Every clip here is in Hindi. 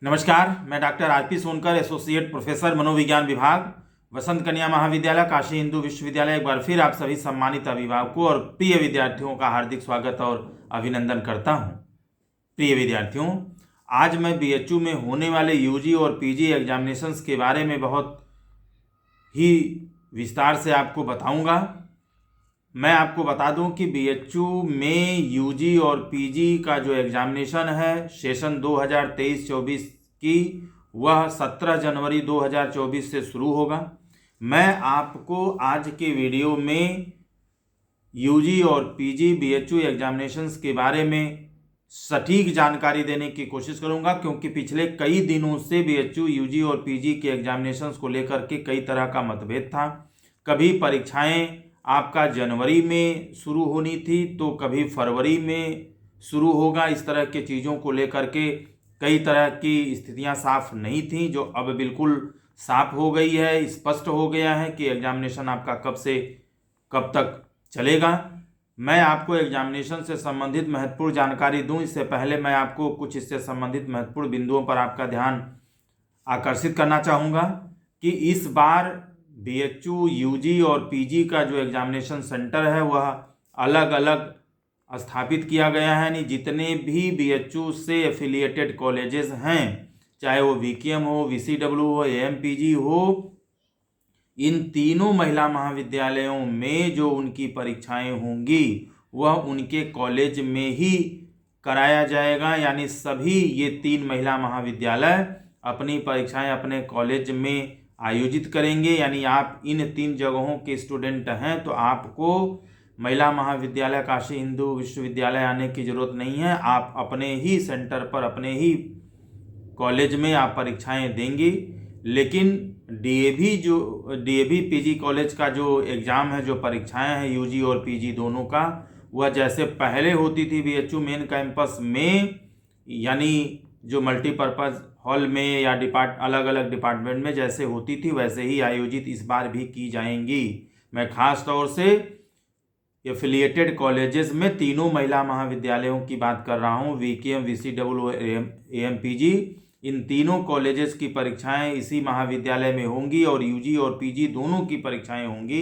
नमस्कार, मैं doctor RP Sonkar, associate professor मनोविज्ञान विभाग, वसंत कन्या महाविद्यालय, काशी हिंदू विश्वविद्यालय। एक बार फिर आप सभी सम्मानित अभिभावकों और प्रिय विद्यार्थियों का हार्दिक स्वागत और अभिनंदन करता हूं। प्रिय विद्यार्थियों, आज मैं बीएचयू में होने वाले यूजी और पीजी एग्जामिनेशंस के बारे में बहुत ही विस्तार से आपको बताऊंगा। मैं आपको बता दूं कि बीएचयू में यूजी और पीजी का जो एग्जामिनेशन है सेशन 2023-24 की, वह 17 जनवरी 2024 से शुरू होगा। मैं आपको आज के वीडियो में यूजी और पीजी बीएचयू एग्जामिनेशंस के बारे में सटीक जानकारी देने की कोशिश करूंगा, क्योंकि पिछले कई दिनों से बीएचयू, यूजी और पीजी के एग्जामिनेशंस को लेकर के कई तरह का मतभेद था। कभी परीक्षाएं आपका जनवरी में शुरू होनी थी तो कभी फरवरी में शुरू होगा। इस तरह के चीज़ों को लेकर के कई तरह की स्थितियां साफ नहीं थी, जो अब बिल्कुल साफ हो गई है। स्पष्ट हो गया है कि एग्जामिनेशन आपका कब से कब तक चलेगा। मैं आपको एग्जामिनेशन से संबंधित महत्वपूर्ण जानकारी दूं, इससे पहले मैं आपको कुछ इससे संबंधित महत्वपूर्ण बिंदुओं पर आपका ध्यान आकर्षित करना चाहूँगा कि इस बार बीएचयू, यूजी और पीजी का जो एग्जामिनेशन सेंटर है वह अलग अलग स्थापित किया गया है। यानी जितने भी बीएचयू से एफिलिएटेड कॉलेजेस हैं, चाहे वो वीकेएम हो, वीसीडब्ल्यू हो, एएमपीजी हो, इन तीनों महिला महाविद्यालयों में जो उनकी परीक्षाएं होंगी वह उनके कॉलेज में ही कराया जाएगा। यानी सभी ये तीन महिला महाविद्यालय अपनी परीक्षाएं अपने कॉलेज में आयोजित करेंगे। यानी आप इन तीन जगहों के स्टूडेंट हैं तो आपको महिला महाविद्यालय काशी हिंदू विश्वविद्यालय आने की ज़रूरत नहीं है। आप अपने ही सेंटर पर, अपने ही कॉलेज में आप परीक्षाएं देंगे। लेकिन डीएवी पीजी कॉलेज का जो एग्ज़ाम है, जो परीक्षाएं हैं यूजी और पीजी दोनों का, वह जैसे पहले होती थी बीएचयू मेन कैंपस में, यानी जो मल्टीपर्पज़ हॉल में या अलग अलग डिपार्टमेंट में जैसे होती थी वैसे ही आयोजित इस बार भी की जाएंगी। मैं खास तौर से एफिलिएटेड कॉलेजेस में तीनों महिला महाविद्यालयों की बात कर रहा हूँ, वीकेएम, वीसीडब्ल्यू, एएमपीजी। इन तीनों कॉलेजेस की परीक्षाएं इसी महाविद्यालय में होंगी और यूजी और पीजी दोनों की परीक्षाएं होंगी।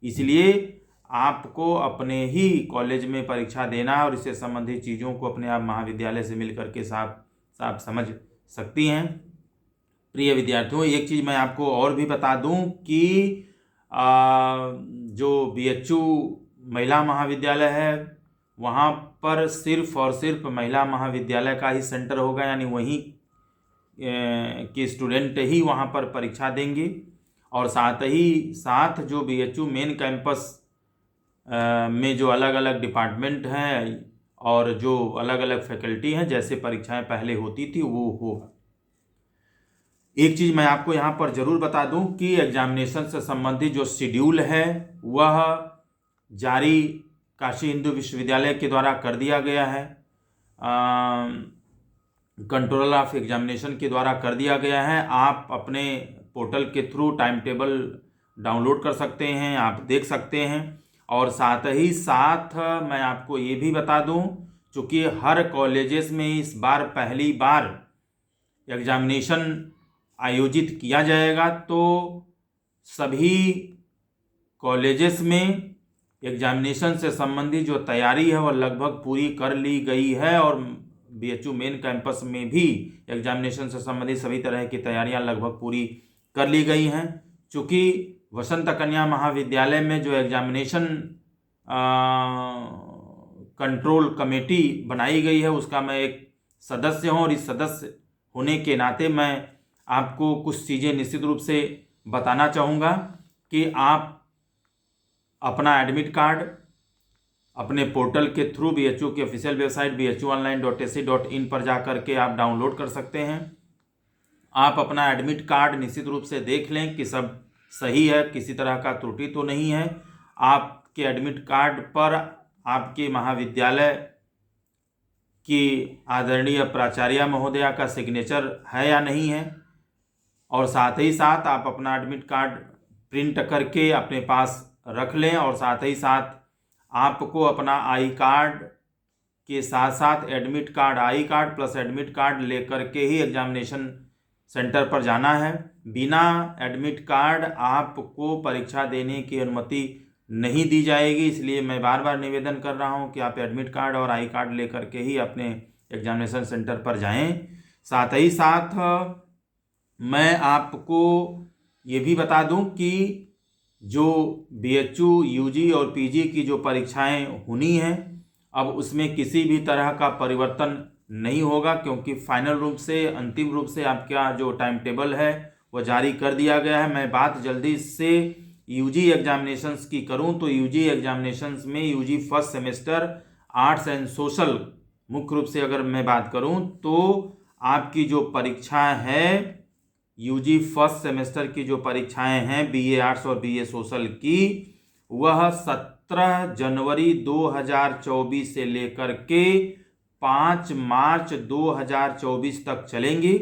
इसलिए आपको अपने ही कॉलेज में परीक्षा देना है और इससे संबंधित चीज़ों को अपने आप महाविद्यालय से मिल करके साफ समझ सकती हैं। प्रिय विद्यार्थियों, एक चीज़ मैं आपको और भी बता दूं कि जो बीएचयू महिला महाविद्यालय है वहाँ पर सिर्फ और सिर्फ महिला महाविद्यालय का ही सेंटर होगा। यानी वहीं के स्टूडेंट ही वहाँ पर परीक्षा देंगे और साथ ही साथ जो बीएचयू मेन कैंपस में जो अलग अलग डिपार्टमेंट हैं और जो अलग अलग फैकल्टी हैं, जैसे परीक्षाएं पहले होती थी वो होगा। एक चीज़ मैं आपको यहाँ पर ज़रूर बता दूं कि एग्जामिनेशन से संबंधित जो शेड्यूल है वह जारी काशी हिंदू विश्वविद्यालय के द्वारा कर दिया गया है, कंट्रोलर ऑफ एग्जामिनेशन के द्वारा कर दिया गया है। आप अपने पोर्टल के थ्रू टाइम टेबल डाउनलोड कर सकते हैं, आप देख सकते हैं। और साथ ही साथ मैं आपको ये भी बता दूं, चूँकि हर कॉलेजेस में इस बार पहली बार एग्जामिनेशन आयोजित किया जाएगा, तो सभी कॉलेजेस में एग्जामिनेशन से संबंधित जो तैयारी है वह लगभग पूरी कर ली गई है और बीएचयू मेन कैंपस में भी एग्जामिनेशन से संबंधित सभी तरह की तैयारियां लगभग पूरी कर ली गई हैं। चूँकि वसंत कन्या महाविद्यालय में जो एग्जामिनेशन कंट्रोल कमेटी बनाई गई है उसका मैं एक सदस्य हूं और इस सदस्य होने के नाते मैं आपको कुछ चीज़ें निश्चित रूप से बताना चाहूँगा कि आप अपना एडमिट कार्ड अपने पोर्टल के थ्रू बीएचयू की ऑफिशियल वेबसाइट bhuonline.ac.in पर जा कर के आप डाउनलोड कर सकते हैं। आप अपना एडमिट कार्ड निश्चित रूप से देख लें कि सब सही है, किसी तरह का त्रुटि तो नहीं है। आपके एडमिट कार्ड पर आपके महाविद्यालय की आदरणीय प्राचार्य महोदया का सिग्नेचर है या नहीं है। और साथ ही साथ आप अपना एडमिट कार्ड प्रिंट करके अपने पास रख लें और साथ ही साथ आपको अपना आई कार्ड के साथ साथ admit card, I card plus admit card लेकर के ही एग्जामिनेशन सेंटर पर जाना है। बिना एडमिट कार्ड आपको परीक्षा देने की अनुमति नहीं दी जाएगी। इसलिए मैं बार बार निवेदन कर रहा हूं कि आप एडमिट कार्ड और आई कार्ड लेकर के ही अपने एग्जामिनेशन सेंटर पर जाएं। साथ ही साथ मैं आपको ये भी बता दूं कि जो बीएचयू, यूजी और पीजी की जो परीक्षाएं होनी हैं, अब उसमें किसी भी तरह का परिवर्तन नहीं होगा, क्योंकि फाइनल रूप से, अंतिम रूप से आपका जो टाइम टेबल है वो जारी कर दिया गया है। मैं बात जल्दी से यूजी एग्जामिनेशंस की करूं तो यूजी एग्जामिनेशंस में UG first semester arts and social, मुख्य रूप से अगर मैं बात करूं तो आपकी जो परीक्षा है यूजी फर्स्ट सेमेस्टर की जो परीक्षाएं हैं बीए आर्ट्स और बीए सोशल की, वह 17 जनवरी 2024 से लेकर के 5 मार्च 2024 तक चलेंगी।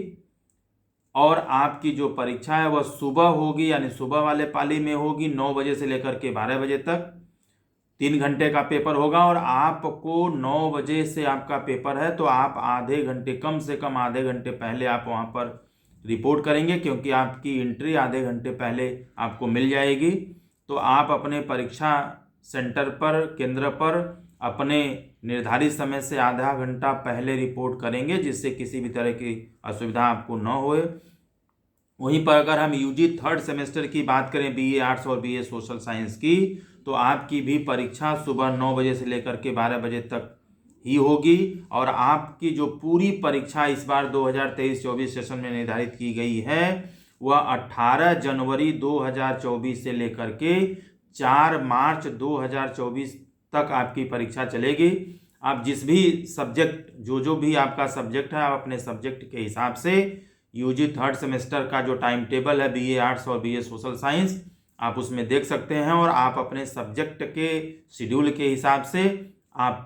और आपकी जो परीक्षा है वह सुबह होगी, यानी सुबह वाले पाली में होगी, 9 बजे से लेकर के 12 बजे तक 3 घंटे का पेपर होगा। और आपको 9 बजे से आपका पेपर है तो आप आधे घंटे, कम से कम आधे घंटे पहले आप वहाँ पर रिपोर्ट करेंगे, क्योंकि आपकी एंट्री आधे घंटे पहले आपको मिल जाएगी। तो आप अपने परीक्षा सेंटर पर, केंद्र पर अपने निर्धारित समय से आधा घंटा पहले रिपोर्ट करेंगे, जिससे किसी भी तरह की असुविधा आपको न होए। वहीं पर अगर हम यूजी थर्ड सेमेस्टर की बात करें बीए आर्ट्स और बीए सोशल साइंस की, तो आपकी भी परीक्षा सुबह 9 बजे से लेकर के 12 बजे तक ही होगी। और आपकी जो पूरी परीक्षा इस बार 2023-24 सेशन में निर्धारित की गई है वह 18 जनवरी 2024 से लेकर के 4 मार्च 2024 तक आपकी परीक्षा चलेगी। आप जिस भी सब्जेक्ट, जो भी आपका सब्जेक्ट है, आप अपने सब्जेक्ट के हिसाब से यूजी थर्ड सेमेस्टर का जो टाइम टेबल है बीए आर्ट्स और बीए सोशल साइंस, आप उसमें देख सकते हैं। और आप अपने सब्जेक्ट के शेड्यूल के हिसाब से आप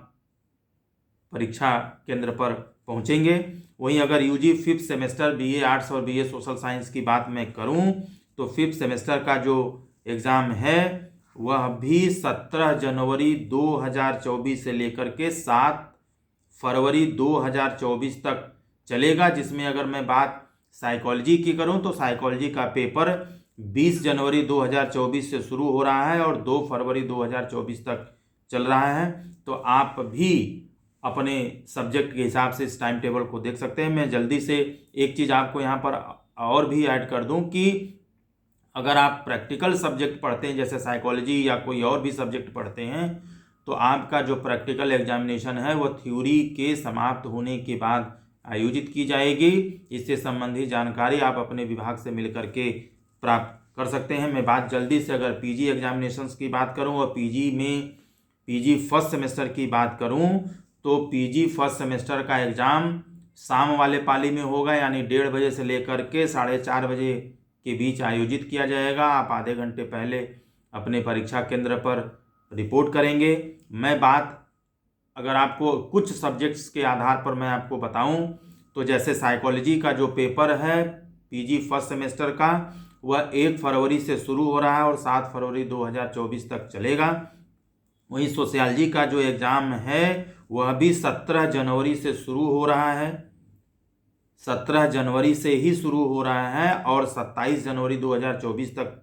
परीक्षा केंद्र पर पहुंचेंगे। वहीं अगर UG fifth semester BA arts और बीए सोशल साइंस की बात मैं करूं तो फिफ्थ सेमेस्टर का जो एग्ज़ाम है वह भी 17 जनवरी 2024 से लेकर के 7 फरवरी 2024 तक चलेगा। जिसमें अगर मैं बात साइकोलॉजी की करूं तो साइकोलॉजी का पेपर 20 जनवरी 2024 से शुरू हो रहा है और 2 फरवरी 2024 तक चल रहा है। तो आप भी अपने सब्जेक्ट के हिसाब से इस टाइम टेबल को देख सकते हैं। मैं जल्दी से एक चीज़ आपको यहाँ पर और भी ऐड कर दूं कि अगर आप प्रैक्टिकल सब्जेक्ट पढ़ते हैं, जैसे साइकोलॉजी या कोई और भी सब्जेक्ट पढ़ते हैं, तो आपका जो प्रैक्टिकल एग्जामिनेशन है वह थ्योरी के समाप्त होने के बाद आयोजित की जाएगी। इससे संबंधी जानकारी आप अपने विभाग से मिलकर के प्राप्त कर सकते हैं। मैं बात जल्दी से अगर पीजी एग्जामिनेशंस की बात करूं और पीजी फर्स्ट सेमेस्टर की बात करूं तो पीजी फर्स्ट सेमेस्टर का एग्ज़ाम शाम वाले पाली में होगा, यानी 1:30 बजे से लेकर के 4:30 बजे के बीच आयोजित किया जाएगा। आप आधे घंटे पहले अपने परीक्षा केंद्र पर रिपोर्ट करेंगे। मैं बात अगर आपको कुछ सब्जेक्ट्स के आधार पर मैं आपको बताऊं तो जैसे साइकोलॉजी का जो पेपर है पीजी फर्स्ट सेमेस्टर का वह 1 फरवरी से शुरू हो रहा है और 7 फरवरी 2024 तक चलेगा। वहीं सोशियोलॉजी का जो एग्ज़ाम है वह भी 17 जनवरी से शुरू हो रहा है, 17 जनवरी से ही शुरू हो रहा है और 27 जनवरी 2024 तक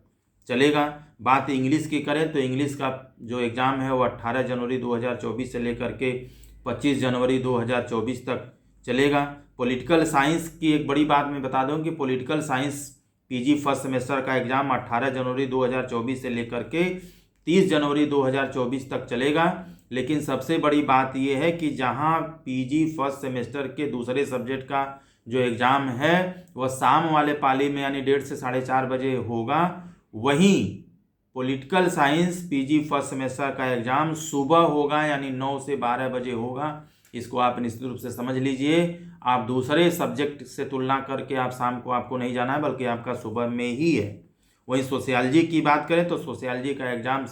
चलेगा। बात इंग्लिश की करें तो इंग्लिश का जो एग्ज़ाम है वो 18 जनवरी 2024 से लेकर के 25 जनवरी 2024 तक चलेगा। पॉलिटिकल साइंस की एक बड़ी बात मैं बता दूं कि political science PG first semester का एग्ज़ाम 18 जनवरी 2024 से लेकर के 30 जनवरी 2024 तक चलेगा। लेकिन सबसे बड़ी बात यह है कि जहां पीजी फर्स्ट सेमेस्टर के दूसरे सब्जेक्ट का जो एग्ज़ाम है वह शाम वाले पाली में यानी 1:30 से 4:30 बजे होगा, वहीं political science PG first semester का एग्ज़ाम सुबह होगा, यानी 9 से 12 बजे होगा। इसको आप निश्चित रूप से समझ लीजिए। आप दूसरे सब्जेक्ट से तुलना करके आप शाम को आपको नहीं जाना है, बल्कि आपका सुबह में ही है। वहीं सोशियोलॉजी की बात करें तो सोशियोलॉजी का एग्ज़ाम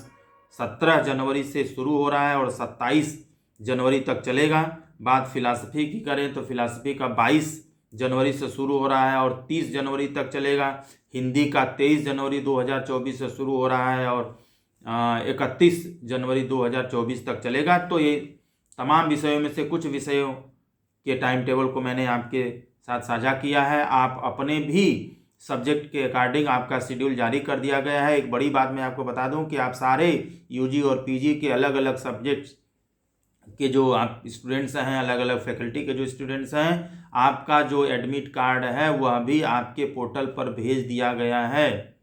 17 जनवरी से शुरू हो रहा है और 27 जनवरी तक चलेगा। बात फिलॉसफी की करें तो फिलॉसफी का 22 जनवरी से शुरू हो रहा है और 30 जनवरी तक चलेगा। हिंदी का 23 जनवरी 2024 से शुरू हो रहा है और 31 जनवरी 2024 तक चलेगा। तो ये तमाम विषयों में से कुछ विषयों के टाइम टेबल को मैंने आपके साथ साझा किया है। आप अपने भी सब्जेक्ट के अकॉर्डिंग आपका शेड्यूल जारी कर दिया गया है। एक बड़ी बात मैं आपको बता दूं कि आप सारे यूजी और पीजी के अलग अलग सब्जेक्ट्स के जो आप स्टूडेंट्स हैं, अलग अलग फैकल्टी के जो स्टूडेंट्स हैं, आपका जो एडमिट कार्ड है वह भी आपके पोर्टल पर भेज दिया गया है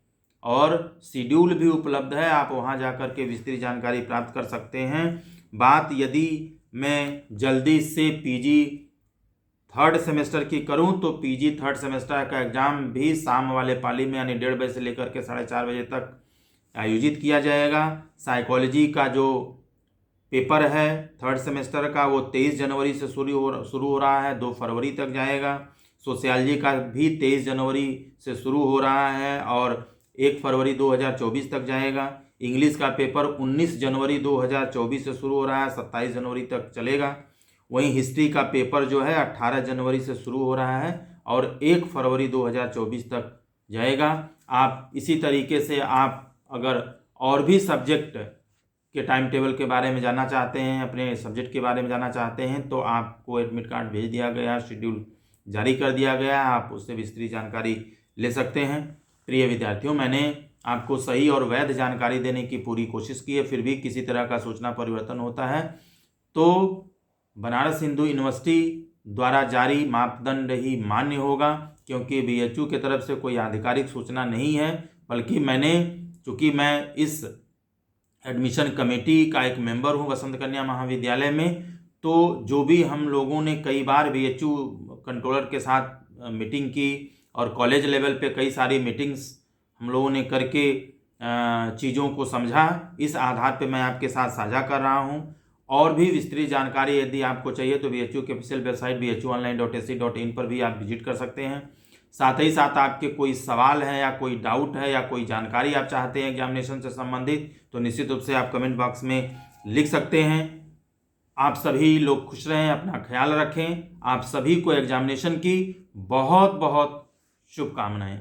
और शेड्यूल भी उपलब्ध है। आप वहां जाकर के विस्तृत जानकारी प्राप्त कर सकते हैं। बात यदि मैं जल्दी से पीजी थर्ड सेमेस्टर की करूं तो पीजी थर्ड सेमेस्टर का एग्ज़ाम भी शाम वाले पाली में यानी 1:30 बजे से लेकर के 4:30 बजे तक आयोजित किया जाएगा। साइकोलॉजी का जो पेपर है थर्ड सेमेस्टर का वो 23 जनवरी से शुरू हो रहा है, 2 फरवरी तक जाएगा। सोशियोलॉजी का भी 23 जनवरी से शुरू हो रहा है और 1 फरवरी 2024 तक जाएगा। इंग्लिश का पेपर 19 जनवरी 2024 से शुरू हो रहा है, 27 जनवरी तक चलेगा। वहीं हिस्ट्री का पेपर जो है 18 जनवरी से शुरू हो रहा है और 1 फरवरी 2024 तक जाएगा। आप इसी तरीके से आप अगर और भी सब्जेक्ट के टाइम टेबल के बारे में जानना चाहते हैं, अपने सब्जेक्ट के बारे में जानना चाहते हैं तो आपको एडमिट कार्ड भेज दिया गया, शेड्यूल जारी कर दिया गया है, आप उससे विस्तृत जानकारी ले सकते हैं। प्रिय विद्यार्थियों, मैंने आपको सही और वैध जानकारी देने की पूरी कोशिश की है, फिर भी किसी तरह का सूचना परिवर्तन होता है तो बनारस हिंदू यूनिवर्सिटी द्वारा जारी मापदंड ही मान्य होगा, क्योंकि बीएचयू की तरफ से कोई आधिकारिक सूचना नहीं है। बल्कि चूँकि मैं इस एडमिशन कमेटी का एक मेंबर हूँ वसंत कन्या महाविद्यालय में, तो जो भी हम लोगों ने कई बार बीएचयू कंट्रोलर के साथ मीटिंग की और कॉलेज लेवल पे कई सारी मीटिंग्स हम लोगों ने करके चीज़ों को समझा, इस आधार पे मैं आपके साथ साझा कर रहा हूँ। और भी विस्तृत जानकारी यदि आपको चाहिए तो बीएचयू की ऑफिशियल वेबसाइट bhuonline.ac.in पर भी आप विजिट कर सकते हैं। साथ ही साथ आपके कोई सवाल है या कोई डाउट है या कोई जानकारी आप चाहते हैं एग्जामिनेशन से संबंधित तो निश्चित रूप से आप कमेंट बॉक्स में लिख सकते हैं। आप सभी लोग खुश रहें, अपना ख्याल रखें। आप सभी को एग्जामिनेशन की बहुत बहुत शुभकामनाएं।